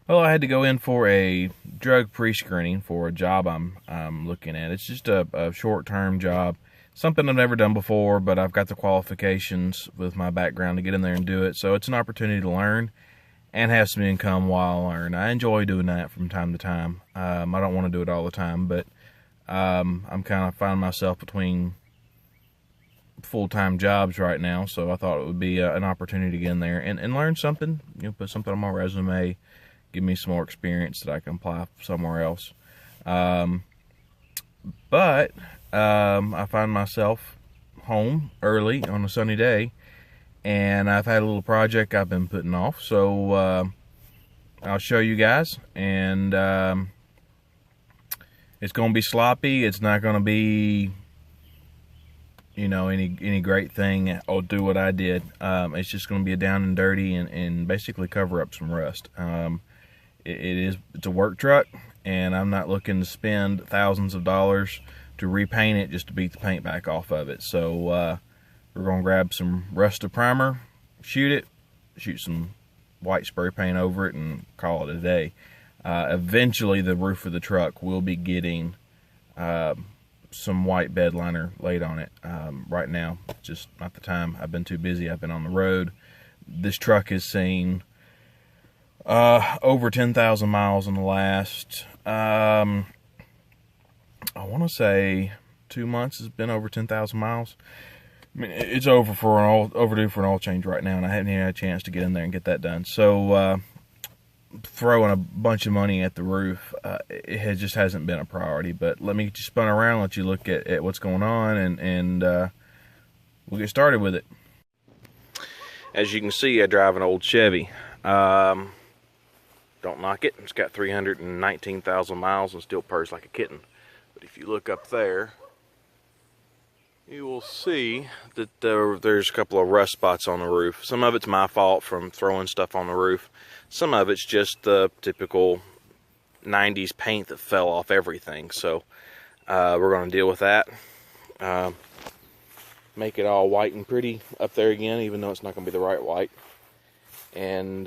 Well, I had to go in for a drug pre-screening for a job I'm looking at. It's just a short-term job, something I've never done before, but I've got the qualifications with my background to get in there and do it. So it's an opportunity to learn and have some income while I learn. I enjoy doing that from time to time. I don't want to do it all the time, but I'm kind of finding myself between full-time jobs right now, so I thought it would be an opportunity to get in there and learn something, put something on my resume, give me some more experience that I can apply somewhere else. But I find myself home early on a sunny day, and I've had a little project I've been putting off, so I'll show you guys. And it's going to be sloppy. It's not going to be any great thing. I'll do what I did. It's just going to be a down and dirty and basically cover up some rust. It's a work truck, and I'm not looking to spend thousands of dollars to repaint it just to beat the paint back off of it. So we're going to grab some rusted primer, shoot some white spray paint over it, and call it a day. Eventually the roof of the truck will be getting some white bed liner laid on it. Right now, just not the time. I've been too busy. I've been on the road. This truck has seen over 10,000 miles in the last, I want to say 2 months has been over 10,000 miles. I mean, it's overdue for an oil change right now, and I haven't even had a chance to get in there and get that done. So throwing a bunch of money at the roof, it just hasn't been a priority. But let me get you spun around, let you look at what's going on, and we'll get started with it. As you can see, I drive an old Chevy. Don't knock it. It's got 319,000 miles and still purrs like a kitten. But if you look up there, you will see that there's a couple of rust spots on the roof. Some of it's my fault from throwing stuff on the roof. Some of it's just the typical 90s paint that fell off everything. So we're going to deal with that. Make it all white and pretty up there again, even though it's not going to be the right white. And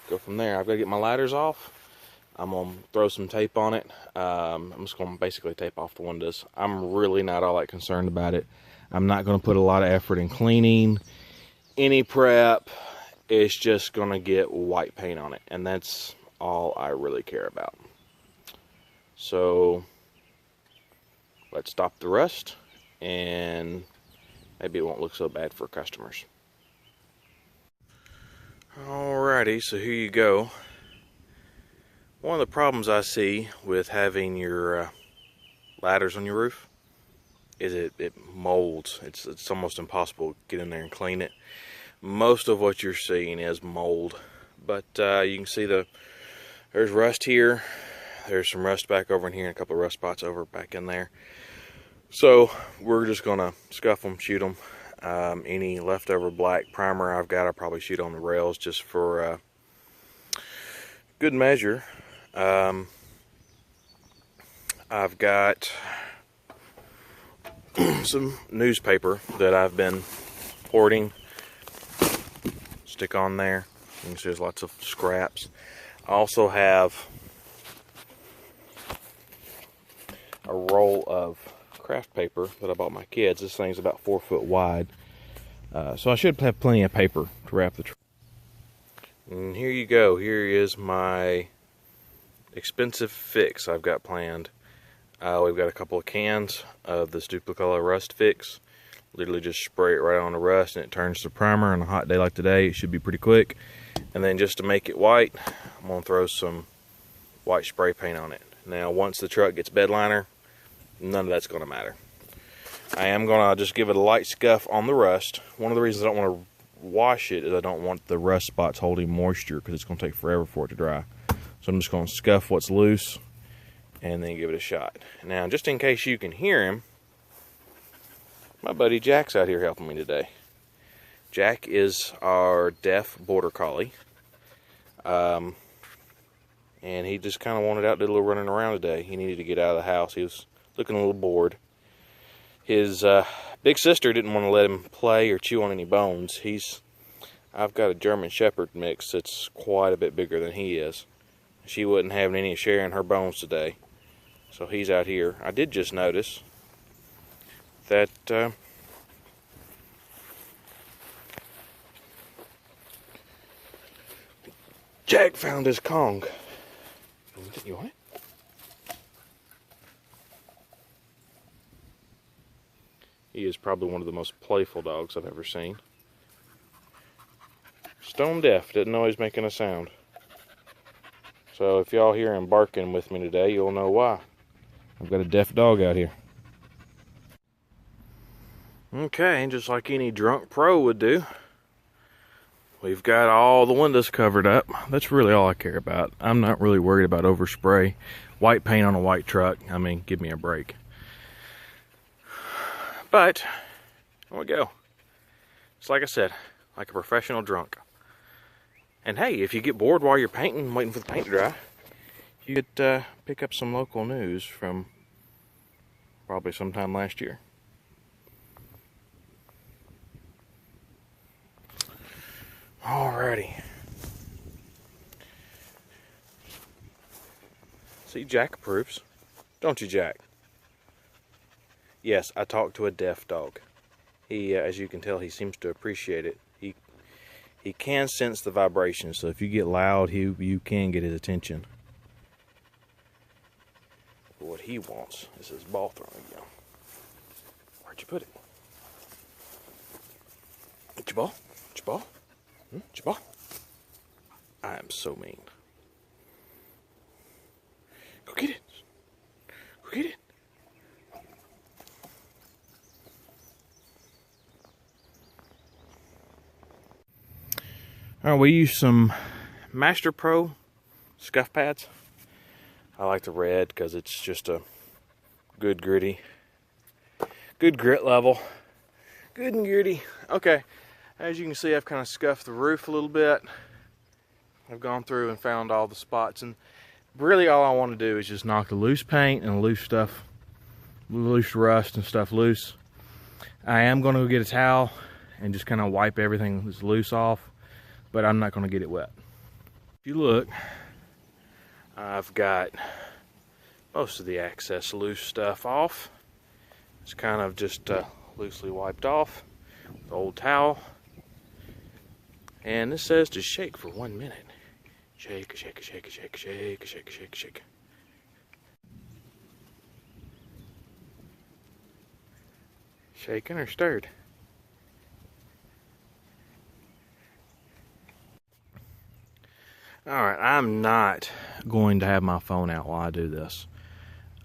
go from there. I've got to get my ladders off. I'm going to throw some tape on it. I'm just going to basically tape off the windows. I'm really not all that concerned about it. I'm not going to put a lot of effort in cleaning any prep. It's just going to get white paint on it, and that's all I really care about. So let's stop the rust, and maybe it won't look so bad for customers. Alrighty, so here you go. One of the problems I see with having your ladders on your roof is it molds. It's almost impossible to get in there and clean it. Most of what you're seeing is mold, but you can see there's rust here. There's some rust back over in here, and a couple of rust spots over back in there. So we're just gonna scuff them, shoot them. Any leftover black primer I've got, I'll probably shoot on the rails just for good measure. I've got some newspaper that I've been hoarding. Stick on there. You can see there's lots of scraps. I also have a roll of craft paper that I bought my kids. This thing's about 4 foot wide. So I should have plenty of paper to wrap the truck. And here you go. Here is my expensive fix I've got planned. We've got a couple of cans of this Duplicolo Rust Fix. Literally just spray it right on the rust and it turns to primer. On a hot day like today, it should be pretty quick. And then just to make it white, I'm going to throw some white spray paint on it. Now once the truck gets bed liner, none of that's going to matter. I am going to just give it a light scuff on the rust. One of the reasons I don't want to wash it is I don't want the rust spots holding moisture, because it's going to take forever for it to dry. So I'm just going to scuff what's loose and then give it a shot. Now, just in case you can hear him, my buddy Jack's out here helping me today. Jack is our deaf border collie. And he just kind of wanted out, did a little running around today. He needed to get out of the house. He was looking a little bored. His big sister didn't want to let him play or chew on any bones. I've got a German Shepherd mix that's quite a bit bigger than he is. She wasn't having any sharing her bones today, so he's out here. I did just notice that Jack found his Kong. You want it? He is probably one of the most playful dogs I've ever seen. Stone deaf, didn't know he's making a sound. So if y'all hear him barking with me today, you'll know why. I've got a deaf dog out here. Okay, just like any drunk pro would do, we've got all the windows covered up. That's really all I care about. I'm not really worried about overspray. White paint on a white truck, I mean, give me a break. But, there we go. It's like I said, like a professional drunk. And hey, if you get bored while you're painting, waiting for the paint to dry, you could pick up some local news from probably sometime last year. Alrighty. See, Jack approves. Don't you, Jack? Yes, I talked to a deaf dog. He, as you can tell, he seems to appreciate it. He can sense the vibrations, so if you get loud, you can get his attention. But what he wants is his ball throwing again. Where'd you put it? Get your ball? Get your ball? Get your ball? I am so mean. Go get it. Go get it. Alright, we use some Master Pro scuff pads. I like the red because it's just a good gritty, good grit level. Good and gritty. Okay, as you can see, I've kind of scuffed the roof a little bit. I've gone through and found all the spots, and really all I want to do is just knock the loose paint and loose stuff, loose rust and stuff loose. I am going to go get a towel and just kind of wipe everything that's loose off, but I'm not going to get it wet. If you look, I've got most of the excess loose stuff off. It's kind of just loosely wiped off with the old towel. And this says to shake for 1 minute. Shake, shake, shake, shake, shake, shake, shake, shake. Shaken or stirred? Alright, I'm not going to have my phone out while I do this.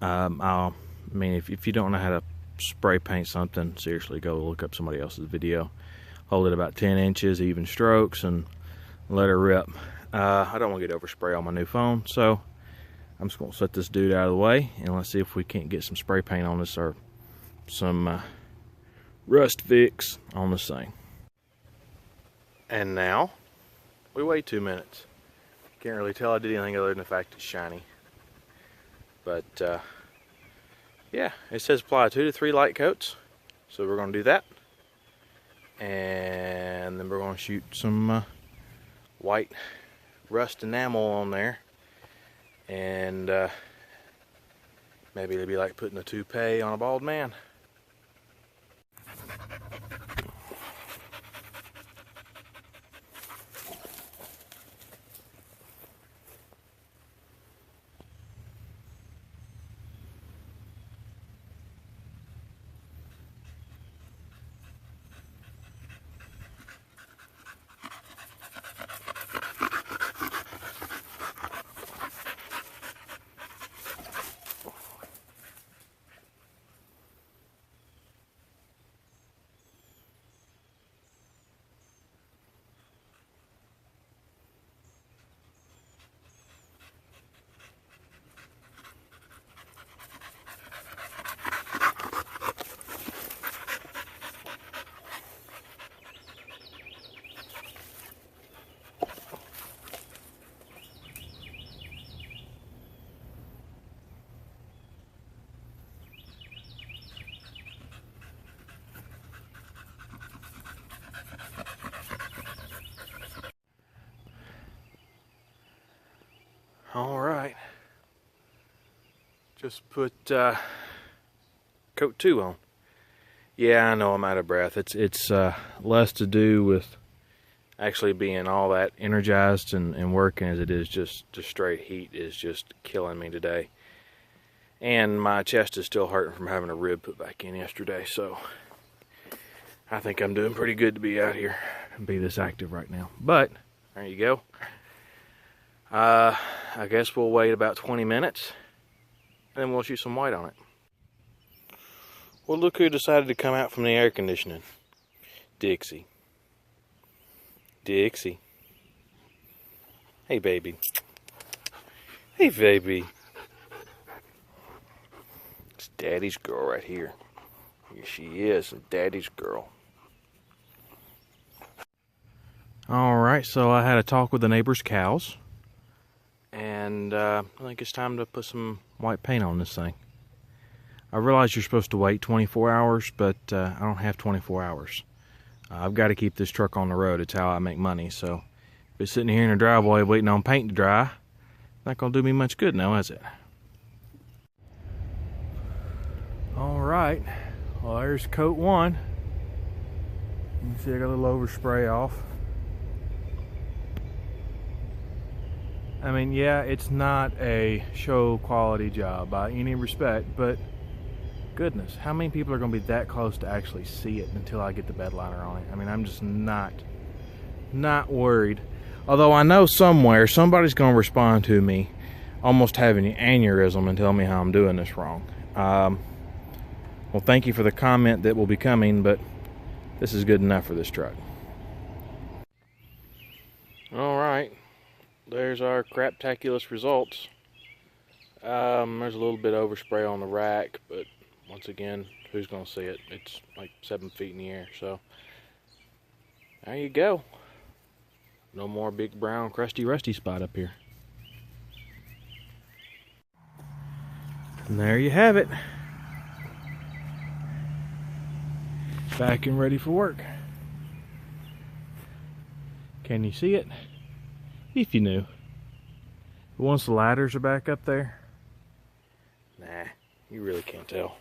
I mean, if you don't know how to spray paint something, seriously, go look up somebody else's video. Hold it about 10 inches, even strokes, and let her rip. I don't want to get overspray on my new phone, so I'm just going to set this dude out of the way, and let's see if we can't get some spray paint on this or some rust fix on this thing. And now, we wait 2 minutes. Can't really tell I did anything other than the fact it's shiny. But, yeah, it says apply 2 to 3 light coats. So we're going to do that. And then we're going to shoot some white rust enamel on there. And maybe it'll be like putting a toupee on a bald man. All right. Just put coat 2 on. Yeah, I know I'm out of breath. It's less to do with actually being all that energized and working as it is just straight heat is just killing me today. And my chest is still hurting from having a rib put back in yesterday, so I think I'm doing pretty good to be out here and be this active right now. But there you go. I guess we'll wait about 20 minutes and then we'll shoot some white on it. Well, look who decided to come out from the air conditioning. Dixie. Dixie. Hey, baby. Hey, baby. It's Daddy's girl right here. Here she is, Daddy's girl. Alright, so I had a talk with the neighbor's cows. And I think it's time to put some white paint on this thing. I realize you're supposed to wait 24 hours, but I don't have 24 hours. I've got to keep this truck on the road. It's how I make money. So if it's sitting here in the driveway waiting on paint to dry, not going to do me much good now, is it? Alright, well, there's coat 1. You can see I got a little overspray off. I mean, yeah, it's not a show quality job by any respect, but goodness, how many people are going to be that close to actually see it until I get the bed liner on it? I mean, I'm just not worried. Although I know somewhere somebody's going to respond to me almost having an aneurysm and tell me how I'm doing this wrong. Well, thank you for the comment that will be coming, but this is good enough for this truck. All right, there's our craptaculous results. There's a little bit of overspray on the rack, but once again, who's going to see it? It's like 7 feet in the air, so there you go. No more big brown crusty rusty spot up here. And there you have it. Back and ready for work. Can you see it? If you knew. But once the ladders are back up there, nah, you really can't tell.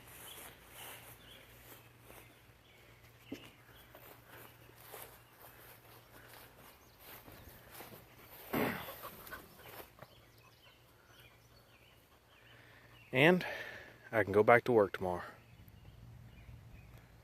And I can go back to work tomorrow.